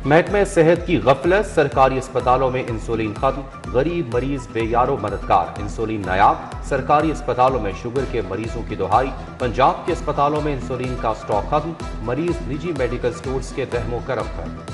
محکمہ صحت کی غفلت، سرکاری اسپتالوں میں انسولین ختم، غریب مریض بے یارو مددگار، انسولین نایاب، سرکاری اسپتالوں میں شوگر کے مریضوں کی دہائی، پنجاب کے اسپتالوں میں انسولین کا سٹاک ختم، مریض نجی میڈیکل سٹورز کے رحم و کرم پر۔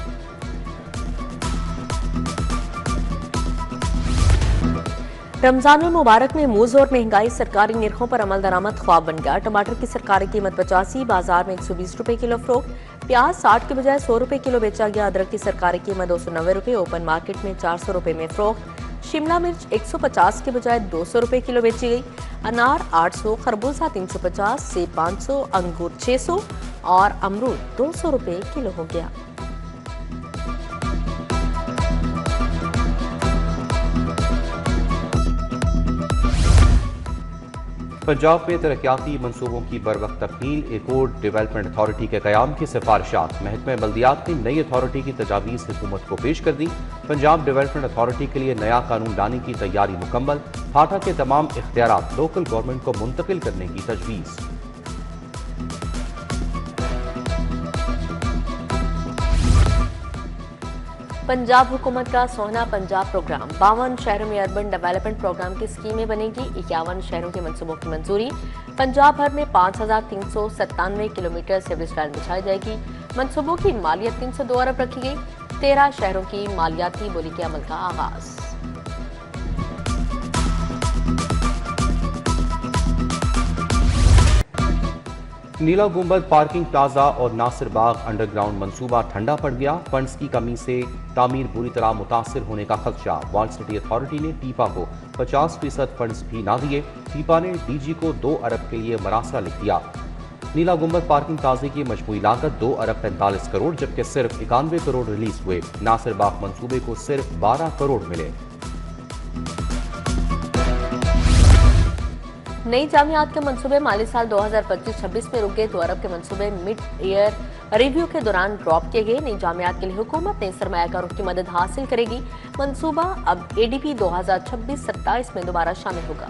رمضان المبارک میں موز اور مہنگائی سرکاری نرخوں پر عمل درآمد خواب بن گیا۔ ٹماٹر کی سرکاری قیمت 85، بازار میں 120 روپے کلو فروخت، پیاز 60 کے بجائے 100 روپے کلو بیچا گیا، ادرک کی سرکاری قیمت 290 روپے، اوپن مارکیٹ میں 400 روپے میں فروخت، شملہ مرچ 150 کے بجائے 200 روپے کلو بیچی گئی، انار 800، خربوزہ 350، سیب 500، انگور 600 اور امرود 200 روپے کلو ہو گیا۔ پنجاب میں ترقیاتی منصوبوں کی بروقت تکمیل، ایکورڈ ڈیولپمنٹ اتھارٹی کے قیام کی سفارشات، محکمہ بلدیات نے نئی اتھارٹی کی تجاویز حکومت کو پیش کر دی، پنجاب ڈیولپمنٹ اتھارٹی کے لیے نیا قانون لانے کی تیاری مکمل، پھاٹا کے تمام اختیارات لوکل گورنمنٹ کو منتقل کرنے کی تجویز۔ پنجاب حکومت کا سونا پنجاب پروگرام، 52 شہروں میں اربن ڈیولپمنٹ پروگرام کی اسکیمیں بنے گی، 51 شہروں کے منصوبوں کی منظوری، پنجاب بھر میں 5397 کلومیٹر سیوریج لائن بچھائی جائے گی، منصوبوں کی مالیت 302 ارب رکھی گئی، 13 شہروں کی مالیاتی بولی کے عمل کا آغاز۔ نیلا گنبد پارکنگ پلازا اور ناصر باغ انڈر گراؤنڈ منصوبہ ٹھنڈا پڑ گیا، فنڈز کی کمی سے تعمیر بری طرح متاثر ہونے کا خدشہ، وال سٹی اتھارٹی نے ٹیپا کو 50% فنڈز بھی نہ دیے، ٹیپا نے ڈی جی کو 2 ارب کے لیے مراسلہ لکھ دیا۔ نیلا گنبد پارکنگ پلازے کی مجموعی لاگت 2 ارب 45 کروڑ جبکہ صرف 91 کروڑ ریلیز ہوئے، ناصر باغ منصوبے کو صرف 12 کروڑ ملے۔ نئی جامعات کے منصوبے مالی سال 2025-26 میں رک گئے، 2 ارب کے منصوبے مڈ ایئر ریویو کے دوران ڈراپ کیے گئے، نئی جامعات کے لیے حکومت نئی سرمایہ کاروں کی مدد حاصل کرے گی، منصوبہ اب اے ڈی پی 2026-27 میں دوبارہ شامل ہوگا۔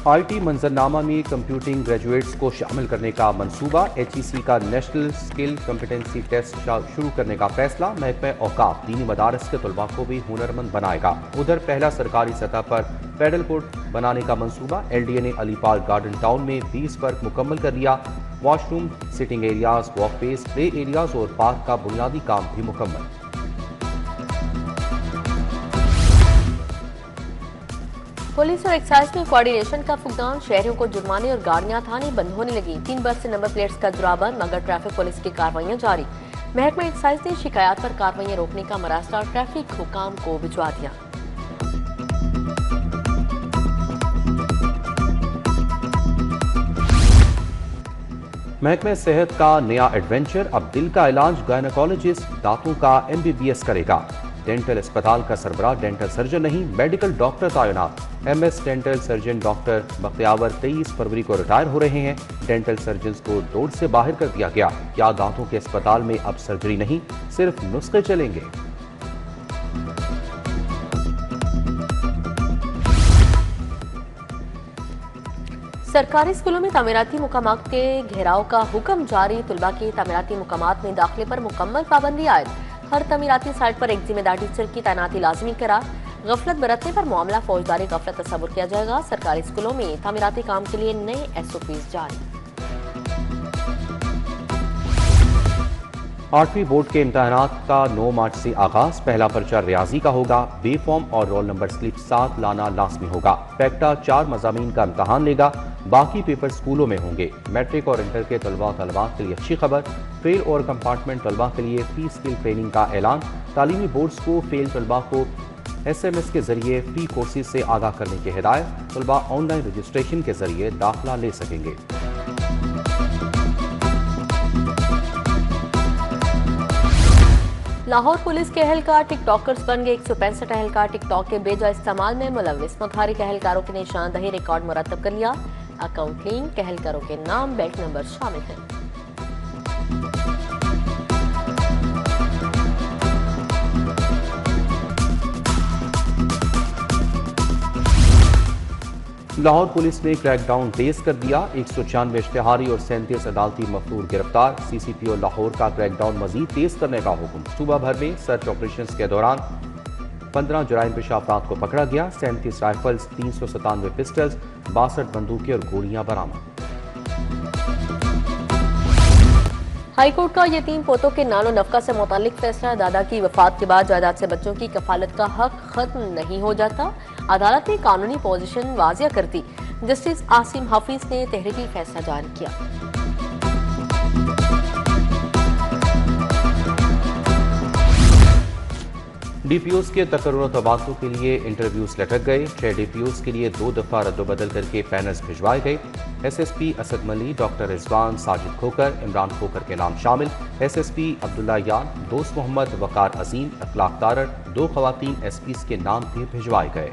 آئی ٹی منظرنامہ میں کمپیوٹنگ گریجویٹس کو شامل کرنے کا منصوبہ، ایچ ای سی کا نیشنل اسکل کمپیٹنسی ٹیسٹ شروع کرنے کا فیصلہ، محکمہ اوقاف دینی مدارس کے طلباء کو بھی ہنرمند بنائے گا، ادھر پہلا سرکاری سطح پر پیڈل کورٹ بنانے کا منصوبہ، ایل ڈی اے نے علی پارک گارڈن ٹاؤن میں 20 ورک مکمل کر لیا، washroom, sitting areas, walkways, play areas اور پارک کا بنیادی کام بھی مکمل۔ پولیس اور ایکسائز میں کوارڈینیشن کا فقدان، شہریوں کو جرمانے اور گاڑیاں تھانے بند ہونے لگیں، 3 برس سے نمبر پلیٹس کا اجرا بند مگر ٹریفک پولیس کی کارروائیاں جاری، محکمہ ایکسائز نے شکایات پر کارروائیاں روکنے کا مراسلہ ٹریفک حکام کو بھجوا دیا۔ محکمہ صحت کا نیا ایڈونچر، اب دل کا علاج گائنیکالوجسٹ دانتوں کا MBBS کرے گا، ڈینٹل اسپتال کا سربراہ ڈینٹل سرجن نہیں میڈیکل ڈاکٹر تعینات، MS ڈینٹل سرجن ڈاکٹر بختیاور 23 فروری کو ریٹائر ہو رہے ہیں، ڈینٹل سرجنز کو ڈوڑ سے باہر کر دیا گیا، کیا دانتوں کے اسپتال میں اب سرجری نہیں صرف نسخے چلیں گے؟ سرکاری اسکولوں میں تعمیراتی مقامات کے گھیراؤ کا حکم جاری، طلباء کی تعمیراتی مقامات میں داخلے پر مکمل پابندی عائد، ہر تعمیراتی سائٹ پر ایک ذمہ دار ٹیچر کی تعیناتی لازمی قرار، غفلت برتنے پر معاملہ فوجداری غفلت تصور کیا جائے گا، سرکاری اسکولوں میں تعمیراتی کام کے لیے نئے SOPs جاری۔ 8ویں بورڈ کے امتحانات کا 9 مارچ سے آغاز، پہلا پرچہ ریاضی کا ہوگا، بے فارم اور رول نمبر سلپ ساتھ لانا لازمی ہوگا، پیکٹا 4 مضامین کا امتحان لے گا، باقی پیپر سکولوں میں ہوں گے، میٹرک اور انٹر کے طلباء و طالبات کے لیے اچھی خبر، فیل اور کمپارٹمنٹ طلباء کے لیے فی اسکل ٹریننگ کا اعلان، تعلیمی بورڈز کو فیل طلباء کو SMS کے ذریعے فی کورسز سے آگاہ کرنے کی ہدایت، طلباء آن لائن رجسٹریشن کے ذریعے داخلہ لے سکیں گے۔ لاہور پولیس کے اہلکار ٹک ٹاکرز بن گئے، 165 اہلکار ٹک ٹاک کے بے جا استعمال میں ملوث، متحرک اہلکاروں کی نشاندہی ریکارڈ مرتب کر لیا، اکاؤنٹ لنک، اہلکاروں کے نام، بینک نمبر شامل ہیں۔ لاہور پولیس نے کریک ڈاؤن تیز کر دیا، 196 اشتہاری اور 37 عدالتی مفرور گرفتار، سی سی پی او لاہور کا کریک ڈاؤن مزید تیز کرنے کا حکم، صوبہ بھر میں سرچ آپریشنز کے دوران 15 جرائم پیشہ افراد کو پکڑا گیا، 37 رائفلز، 397 پسٹلز، 62 بندوقیں اور گولیاں برآمد۔ ہائی کورٹ کا یتیم پوتوں کے نان و نفقہ سے متعلق فیصلہ، دادا کی وفات کے بعد جائیداد سے بچوں کی کفالت کا حق ختم نہیں ہو جاتا، عدالت نے قانونی پوزیشن واضح کر دی، جسٹس عاصم حفیظ نے تحریری فیصلہ جاری کیا۔ ڈی پی اوز کے تقرر و تبادلوں کے لیے انٹرویوز لٹک گئے، 6 ڈی پی اوز کے لیے 2 دفعہ رد و بدل کر کے پینلز بھجوائے گئے، ایس ایس پی اسد ملی، ڈاکٹر رضوان، ساجد کھوکر، عمران کھوکر کے نام شامل، ایس ایس پی عبداللہ یار، دوست محمد، وقار عظیم، اخلاق تارڑ، 2 خواتین ایس پیز کے نام بھی بھجوائے گئے۔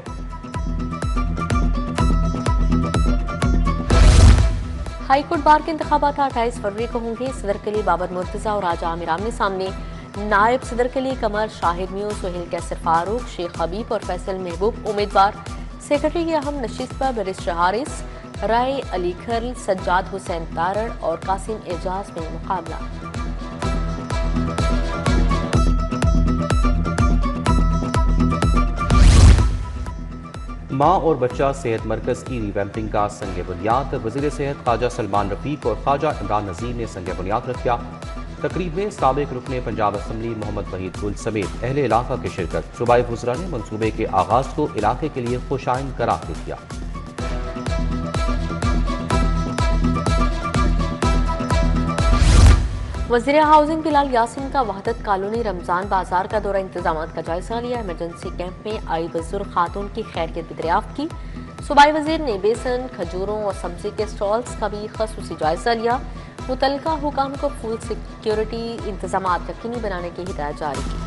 ہائی کورٹ بار کے انتخابات 28 فروری کو ہوں گے، صدر کے لیے بابر مرتضیٰ اور راجہ عامر آمنے سامنے، نائب صدر کے لیے قمر شاہد میو، سہیل کیسر فاروق، شیخ حبیب اور فیصل محبوب امیدوار، سیکرٹری کی اہم نشست پر بیرسٹر حارث، رائے علی کھرل، سجاد حسین تارڑ اور قاسم اعجاز میں مقابلہ۔ ماں اور بچہ صحت مرکز کی ریویمپنگ کا سنگ بنیاد، وزیر صحت خواجہ سلمان رفیق اور خواجہ عمران نذیر نے سنگ بنیاد رکھا، تقریب میں سابق رکن پنجاب اسمبلی محمد وحید گل سمیت اہل علاقہ کی شرکت، صوبائی وزراء نے منصوبے کے آغاز کو علاقے کے لیے خوش آئند قرار دے دیا۔ وزیر ہاؤسنگ بلال یاسین کا وحدت کالونی رمضان بازار کا دورہ، انتظامات کا جائزہ لیا، ایمرجنسی کیمپ میں آئی بزرگ خاتون کی خیریت بھی دریافت کی، صوبائی وزیر نے بیسن، کھجوروں اور سبزی کے سٹالز کا بھی خصوصی جائزہ لیا، متعلقہ حکام کو فوڈ سیکیورٹی انتظامات یقینی بنانے کی ہدایت جاری کی۔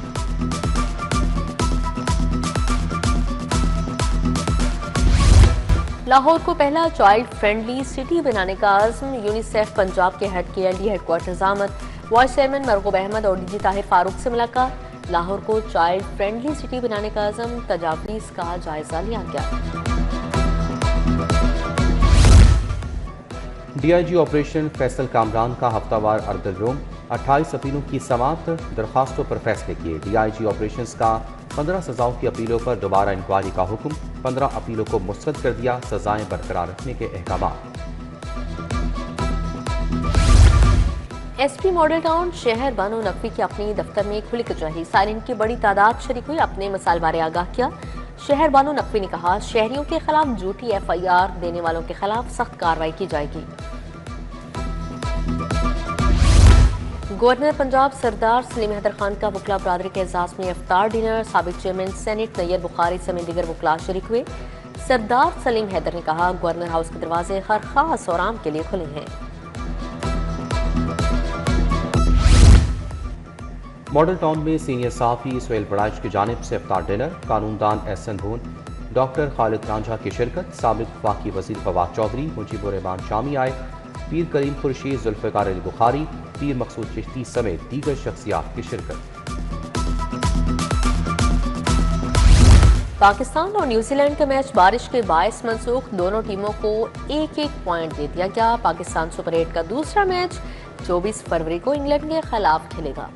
لاہور کو پہلا چائلڈ فرینڈلی سٹی بنانے کا عزم، یونیسیف پنجاب کے ہیڈ کے ایل ڈی ہیڈ کوارٹرز آمد، وائس چیئرمین مرغوب احمد اور ڈی جی طاہر فاروق سے ملاقات، لاہور کو چائلڈ فرینڈلی سٹی بنانے کا عزم، تجاویز کا جائزہ لیا گیا۔ D I G operation Faisal Kamran کا ہفتہ وار ارد الروم، 28 اپیلوں کی سماعت، درخواستوں پر فیصلے کیے، ڈی آئی جی آپریشنز کا 15 سزاؤں کی اپیلوں پر دوبارہ انکوائری کا حکم، 15 اپیلوں کو مسترد کر دیا، سزائیں برقرار رکھنے کے احکامات۔ ایس پی ماڈل ٹاؤن شہر بانو نقوی کی اپنی دفتر میں کھلی کچہری، سائرین کی بڑی تعداد شریک ہوئی، اپنے مسائل بارے آگاہ کیا، شہر بانو نقوی نے کہا شہریوں کے خلاف جھوٹی ایف آئی آر دینے والوں کے خلاف سخت کارروائی کی جائے گی۔ گورنر پنجاب سردار سلیم حیدر خان کا وکلاء برادری کے اعزاز میں افطار ڈنر، سابق چیئرمین سینٹ نیر بخاری سمیت دیگر وکلاء شریک ہوئے، سردار سلیم حیدر نے کہا گورنر ہاؤس کے دروازے ہر خاص اور عام کے لیے کھلے ہیں۔ ماڈل ٹاؤن میں سینئر صحافی سہیل بڑائچ کی جانب سے افطار ڈنر، قانون دان احسن بھون، ڈاکٹر خالد رانجھا کی شرکت، سابق وفاقی وزیر فواد چودھری، مجیب الرحمان شامی آئے، پیر کریم خورشید، ذوالفقار علی بخاری، پیر مقصود چشتی سمیت دیگر شخصیات کی شرکت۔ پاکستان اور نیوزی لینڈ کا میچ بارش کے باعث منسوخ، دونوں ٹیموں کو 1-1 پوائنٹ دے دیا گیا، پاکستان سپر 8 کا دوسرا میچ 24 فروری کو انگلینڈ کے خلاف کھیلے گا۔